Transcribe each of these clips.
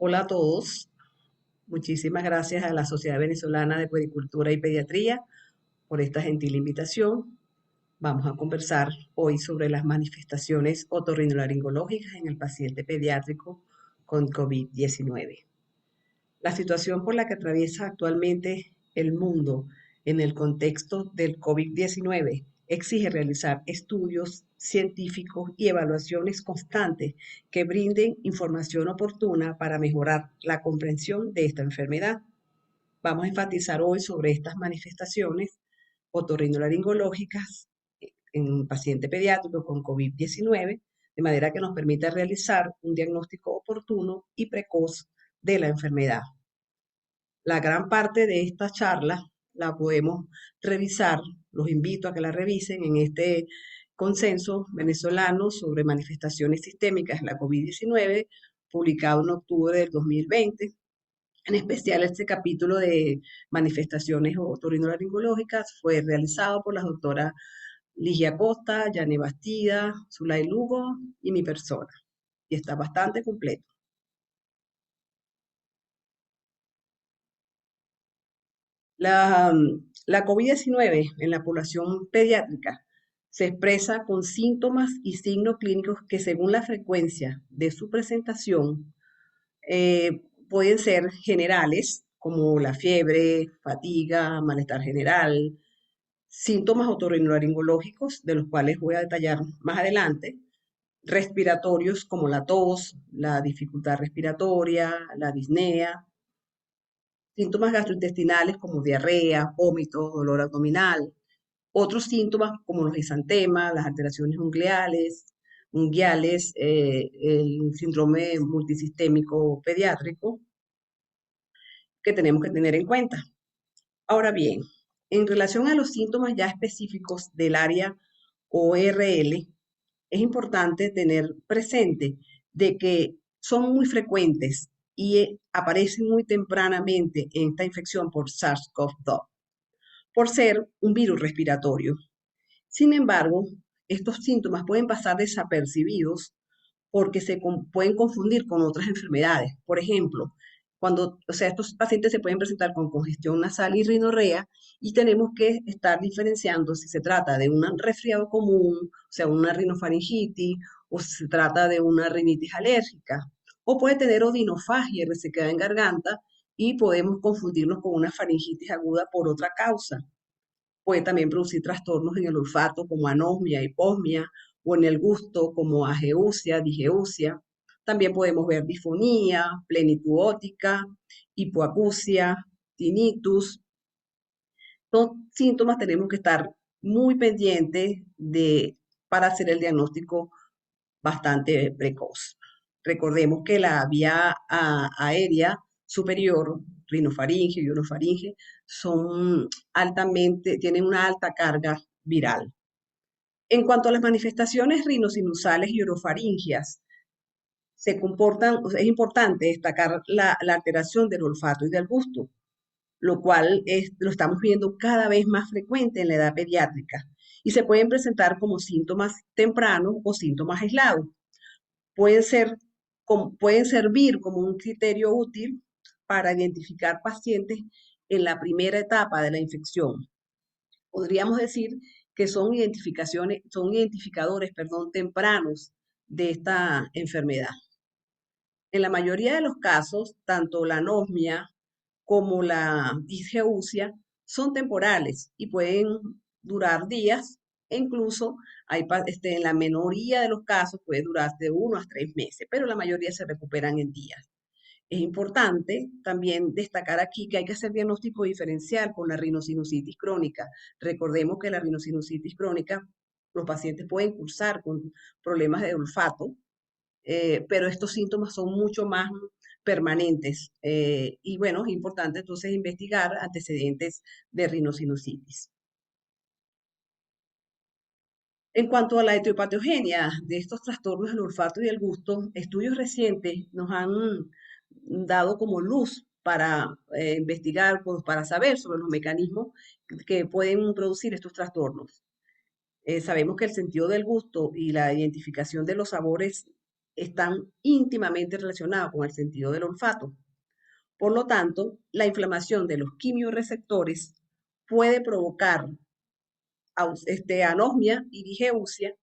Hola a todos. Muchísimas gracias a la Sociedad Venezolana de Puericultura y Pediatría por esta gentil invitación. Vamos a conversar hoy sobre las manifestaciones otorrinolaringológicas en el paciente pediátrico con COVID-19. La situación por la que atraviesa actualmente el mundo en el contexto del COVID-19 exige realizar estudios científicos y evaluaciones constantes que brinden información oportuna para mejorar la comprensión de esta enfermedad. Vamos a enfatizar hoy sobre estas manifestaciones otorrinolaringológicas en un paciente pediátrico con COVID-19, de manera que nos permita realizar un diagnóstico oportuno y precoz de la enfermedad. La gran parte de esta charla la podemos revisar, los invito a que la revisen en este consenso venezolano sobre manifestaciones sistémicas de la COVID-19, publicado en octubre del 2020. En especial este capítulo de manifestaciones otorrinolaringológicas fue realizado por las doctoras Ligia Costa, Yane Bastida, Zulay Lugo y mi persona. Y está bastante completo. La COVID-19 en la población pediátrica se expresa con síntomas y signos clínicos que según la frecuencia de su presentación pueden ser generales, como la fiebre, fatiga, malestar general, síntomas otorrinolaringológicos, de los cuales voy a detallar más adelante, respiratorios como la tos, la dificultad respiratoria, la disnea, síntomas gastrointestinales como diarrea, vómitos, dolor abdominal, otros síntomas como los exantemas, las alteraciones unguiales, el síndrome multisistémico pediátrico que tenemos que tener en cuenta. Ahora bien, en relación a los síntomas ya específicos del área ORL, es importante tener presente de que son muy frecuentes y aparecen muy tempranamente en esta infección por SARS-CoV-2, por ser un virus respiratorio. Sin embargo, estos síntomas pueden pasar desapercibidos porque pueden confundir con otras enfermedades. Por ejemplo, estos pacientes se pueden presentar con congestión nasal y rinorrea y tenemos que estar diferenciando si se trata de un resfriado común, o sea, una rinofaringitis, o si se trata de una rinitis alérgica, o puede tener odinofagia, resequedad en garganta, y podemos confundirnos con una faringitis aguda por otra causa. Puede también producir trastornos en el olfato como anosmia, hiposmia, o en el gusto como ageusia, digeusia. También podemos ver disfonía, plenitud óptica, hipoacusia, tinnitus. Son síntomas tenemos que estar muy pendientes para hacer el diagnóstico bastante precoz. Recordemos que la vía aérea superior, rinofaringe y orofaringe, tienen una alta carga viral. En cuanto a las manifestaciones rinosinusales y orofaringias, es importante destacar la alteración del olfato y del gusto, lo cual lo estamos viendo cada vez más frecuente en la edad pediátrica y se pueden presentar como síntomas tempranos o síntomas aislados. Pueden ser, pueden servir como un criterio útil para identificar pacientes en la primera etapa de la infección. Podríamos decir que son identificadores, tempranos de esta enfermedad. En la mayoría de los casos, tanto la anosmia como la disgeusia son temporales y pueden durar días e incluso en la minoría de los casos puede durar de 1 a 3 meses, pero la mayoría se recuperan en días. Es importante también destacar aquí que hay que hacer diagnóstico diferencial con la rinosinusitis crónica. Recordemos que la rinosinusitis crónica, los pacientes pueden cursar con problemas de olfato, pero estos síntomas son mucho más permanentes. Y bueno, es importante entonces investigar antecedentes de rinosinusitis. En cuanto a la etiopatogenia de estos trastornos del olfato y del gusto, estudios recientes nos han dado como luz para investigar, pues, para saber sobre los mecanismos que pueden producir estos trastornos. Sabemos que el sentido del gusto y la identificación de los sabores están íntimamente relacionados con el sentido del olfato. Por lo tanto, la inflamación de los quimiorreceptores puede provocar anosmia y digeusia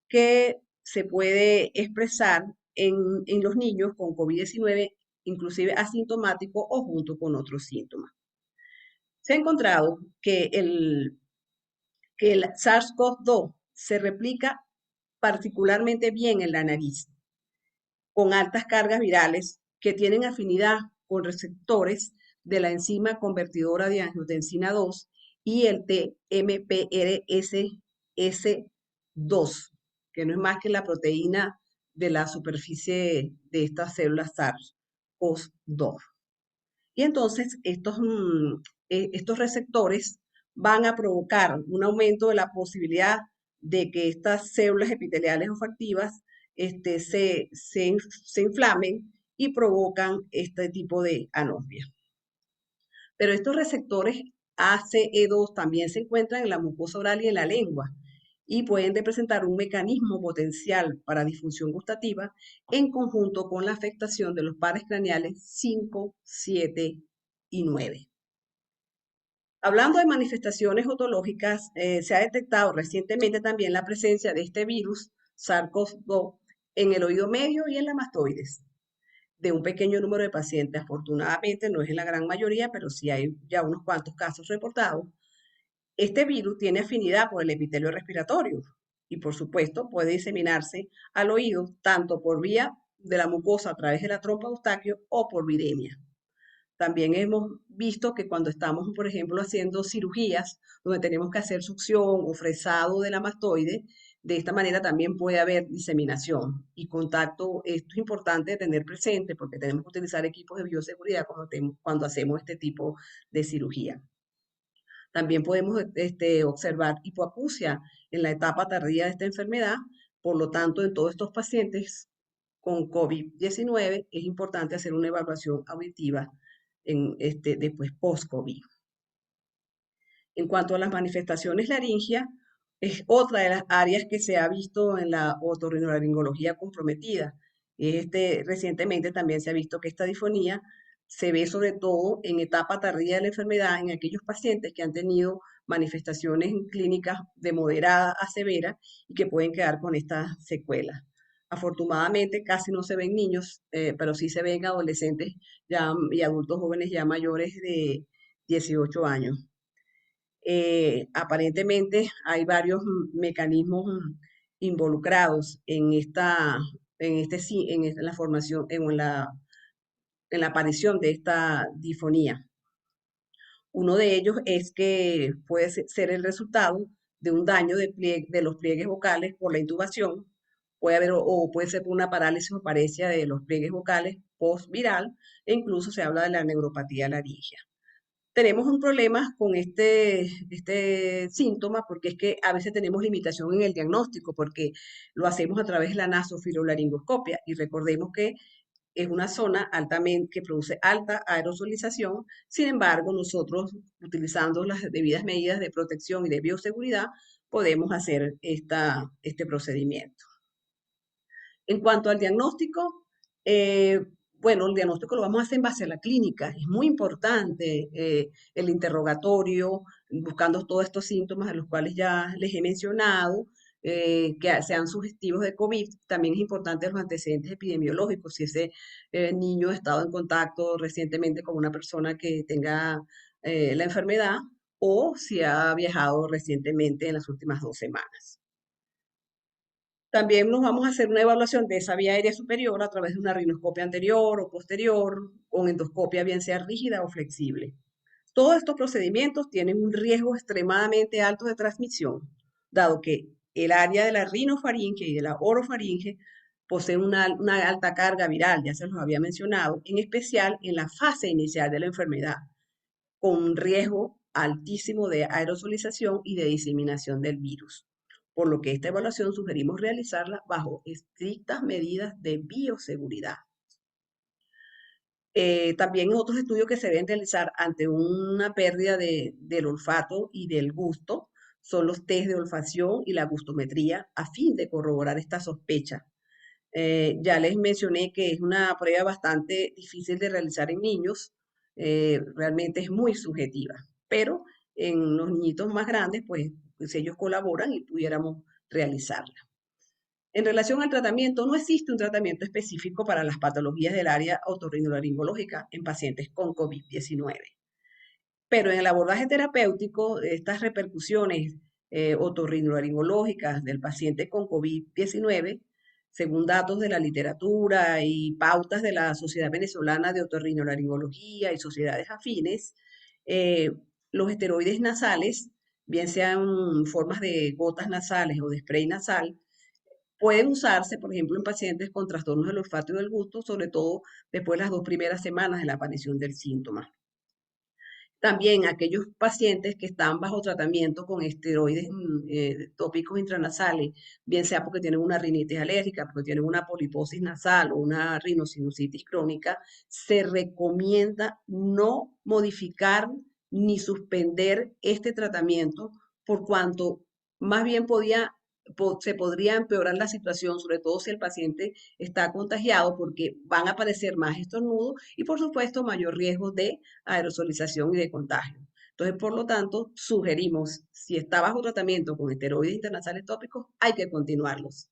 que se puede expresar en los niños con COVID-19, inclusive asintomático o junto con otros síntomas. Se ha encontrado que el SARS-CoV-2 se replica particularmente bien en la nariz, con altas cargas virales que tienen afinidad con receptores de la enzima convertidora de angiotensina 2 y el TMPRSS2, que no es más que la proteína de la superficie de estas células SARS-CoV-2. Y entonces estos receptores van a provocar un aumento de la posibilidad de que estas células epiteliales olfativas se inflamen y provocan este tipo de anosmia. Pero estos receptores ACE2 también se encuentran en la mucosa oral y en la lengua y pueden representar un mecanismo potencial para disfunción gustativa en conjunto con la afectación de los pares craneales 5, 7 y 9. Hablando de manifestaciones otológicas, se ha detectado recientemente también la presencia de este virus SARS-CoV-2 en el oído medio y en la mastoides de un pequeño número de pacientes. Afortunadamente no es en la gran mayoría, pero sí hay ya unos cuantos casos reportados. Este virus tiene afinidad por el epitelio respiratorio y por supuesto puede diseminarse al oído tanto por vía de la mucosa a través de la trompa de Eustaquio o por viremia. También hemos visto que cuando estamos, por ejemplo, haciendo cirugías donde tenemos que hacer succión o fresado de la mastoide, de esta manera también puede haber diseminación y contacto. Esto es importante tener presente porque tenemos que utilizar equipos de bioseguridad cuando hacemos este tipo de cirugía. También podemos observar hipoacusia en la etapa tardía de esta enfermedad. Por lo tanto, en todos estos pacientes con COVID-19 es importante hacer una evaluación auditiva después post-COVID. En cuanto a las manifestaciones laringias, es otra de las áreas que se ha visto en la otorrinolaringología comprometida. Recientemente también se ha visto que esta disfonía se ve sobre todo en etapa tardía de la enfermedad en aquellos pacientes que han tenido manifestaciones clínicas de moderada a severa y que pueden quedar con estas secuelas. Afortunadamente casi no se ven niños, pero sí se ven adolescentes y adultos jóvenes ya mayores de 18 años. Aparentemente hay varios mecanismos involucrados en la formación, en la aparición de esta disfonía. Uno de ellos es que puede ser el resultado de un daño de los pliegues vocales por la intubación, puede haber o puede ser por una parálisis o paresia de los pliegues vocales postviral, e incluso se habla de la neuropatía laringea. Tenemos un problema con este síntoma porque es que a veces tenemos limitación en el diagnóstico porque lo hacemos a través de la nasofilolaringoscopia y recordemos que es una zona altamente que produce alta aerosolización. Sin embargo, nosotros, utilizando las debidas medidas de protección y de bioseguridad, podemos hacer este procedimiento. En cuanto al diagnóstico, bueno, el diagnóstico lo vamos a hacer en base a la clínica. Es muy importante el interrogatorio, buscando todos estos síntomas a los cuales ya les he mencionado, que sean sugestivos de COVID. También es importante los antecedentes epidemiológicos, si ese niño ha estado en contacto recientemente con una persona que tenga la enfermedad o si ha viajado recientemente en las últimas 2 semanas. También nos vamos a hacer una evaluación de esa vía aérea superior a través de una rinoscopia anterior o posterior, con endoscopia bien sea rígida o flexible. Todos estos procedimientos tienen un riesgo extremadamente alto de transmisión, dado que el área de la rinofaringe y de la orofaringe posee una alta carga viral, ya se los había mencionado, en especial en la fase inicial de la enfermedad, con un riesgo altísimo de aerosolización y de diseminación del virus. Por lo que esta evaluación sugerimos realizarla bajo estrictas medidas de bioseguridad. También otros estudios que se deben realizar ante una pérdida del olfato y del gusto son los test de olfacción y la gustometría a fin de corroborar esta sospecha. Ya les mencioné que es una prueba bastante difícil de realizar en niños, realmente es muy subjetiva, pero en los niñitos más grandes, pues ellos colaboran y pudiéramos realizarla. En relación al tratamiento, no existe un tratamiento específico para las patologías del área otorrinolaringológica en pacientes con COVID-19. Pero en el abordaje terapéutico, estas repercusiones otorrinolaringológicas del paciente con COVID-19, según datos de la literatura y pautas de la Sociedad Venezolana de Otorrinolaringología y sociedades afines, eh, los esteroides nasales, bien sean formas de gotas nasales o de spray nasal, pueden usarse, por ejemplo, en pacientes con trastornos del olfato y del gusto, sobre todo después de las 2 primeras semanas de la aparición del síntoma. También aquellos pacientes que están bajo tratamiento con esteroides tópicos intranasales, bien sea porque tienen una rinitis alérgica, porque tienen una poliposis nasal o una rinosinusitis crónica, se recomienda no modificar ni suspender este tratamiento por cuanto más bien se podría empeorar la situación, sobre todo si el paciente está contagiado, porque van a aparecer más estornudos y, por supuesto, mayor riesgo de aerosolización y de contagio. Entonces, por lo tanto, sugerimos, si está bajo tratamiento con esteroides intranasales tópicos, hay que continuarlos.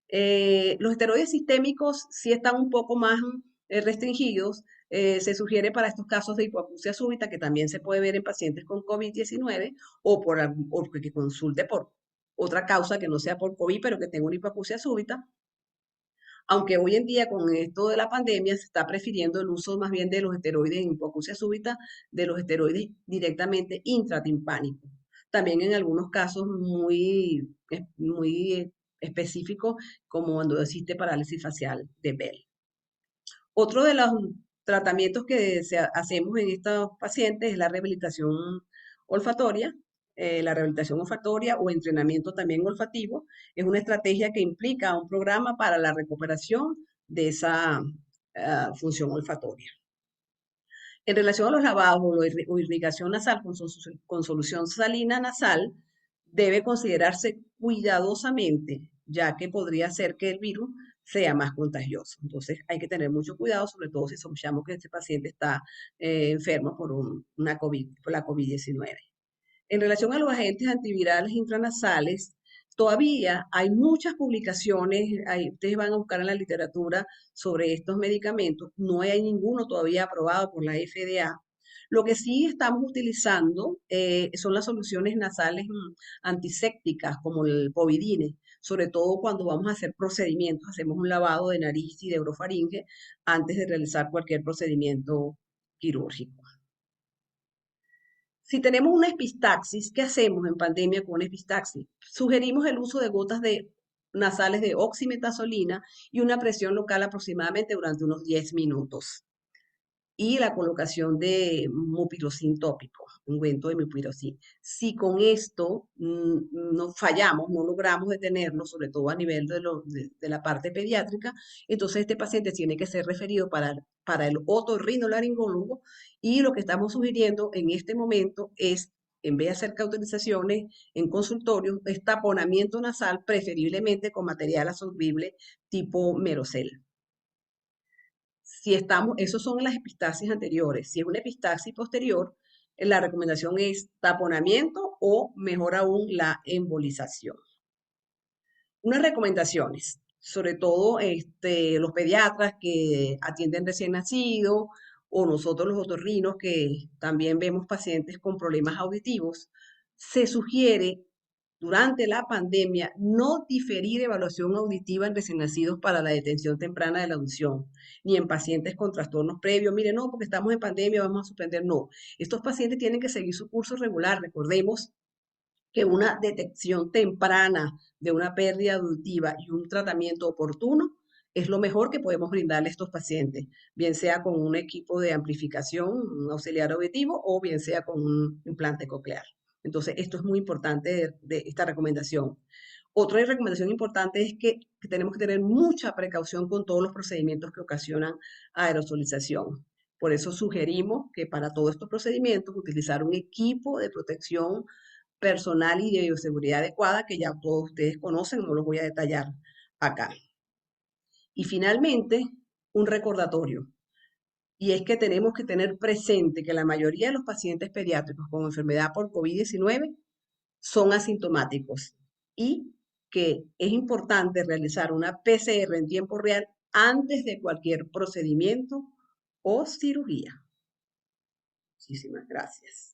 Los esteroides sistémicos sí están un poco más restringidos. Se sugiere para estos casos de hipoacusia súbita, que también se puede ver en pacientes con COVID-19 o que consulte por otra causa que no sea por COVID, pero que tenga una hipoacusia súbita, aunque hoy en día con esto de la pandemia se está prefiriendo el uso más bien de los esteroides en hipoacusia súbita, de los esteroides directamente intratimpánicos. También en algunos casos muy específicos, como cuando existe parálisis facial de Bell. Otro de los tratamientos que hacemos en estos pacientes es la rehabilitación olfatoria. La rehabilitación olfatoria o entrenamiento también olfativo es una estrategia que implica un programa para la recuperación de esa función olfatoria. En relación a los lavados o irrigación nasal con solución salina nasal, debe considerarse cuidadosamente, ya que podría ser que el virus sea más contagioso. Entonces hay que tener mucho cuidado, sobre todo si sospechamos que este paciente está enfermo por la COVID-19. En relación a los agentes antivirales intranasales, todavía hay muchas publicaciones, ustedes van a buscar en la literatura sobre estos medicamentos, no hay ninguno todavía aprobado por la FDA. Lo que sí estamos utilizando son las soluciones nasales antisépticas, como el povidine, sobre todo cuando vamos a hacer procedimientos, hacemos un lavado de nariz y de orofaringe antes de realizar cualquier procedimiento quirúrgico. Si tenemos una epistaxis, ¿qué hacemos en pandemia con una epistaxis? Sugerimos el uso de gotas nasales de oximetazolina y una presión local aproximadamente durante unos 10 minutos. Y la colocación de mupirocin tópico, ungüento de mupirocin. Si con esto no fallamos, no logramos detenerlo, sobre todo a nivel de la parte pediátrica, entonces este paciente tiene que ser referido para el otorrinolaringólogo y lo que estamos sugiriendo en este momento es, en vez de hacer cauterizaciones en consultorio, es taponamiento nasal, preferiblemente con material absorbible tipo Merocel. Si estamos, esos son las epistaxis anteriores. Si es una epistaxis posterior, la recomendación es taponamiento o, mejor aún, la embolización. Unas recomendaciones, sobre todo los pediatras que atienden recién nacidos o nosotros los otorrinos que también vemos pacientes con problemas auditivos, se sugiere durante la pandemia no diferir evaluación auditiva en recién nacidos para la detención temprana de la audición, ni en pacientes con trastornos previos. Mire, no, porque estamos en pandemia, vamos a suspender. No, estos pacientes tienen que seguir su curso regular. Recordemos que una detección temprana de una pérdida auditiva y un tratamiento oportuno es lo mejor que podemos brindarle a estos pacientes, bien sea con un equipo de amplificación, un auxiliar auditivo, o bien sea con un implante coclear. Entonces, esto es muy importante de esta recomendación. Otra recomendación importante es que tenemos que tener mucha precaución con todos los procedimientos que ocasionan aerosolización. Por eso sugerimos que para todos estos procedimientos utilizar un equipo de protección personal y de bioseguridad adecuada que ya todos ustedes conocen, no los voy a detallar acá. Y finalmente, un recordatorio. Y es que tenemos que tener presente que la mayoría de los pacientes pediátricos con enfermedad por COVID-19 son asintomáticos y que es importante realizar una PCR en tiempo real antes de cualquier procedimiento o cirugía. Muchísimas gracias.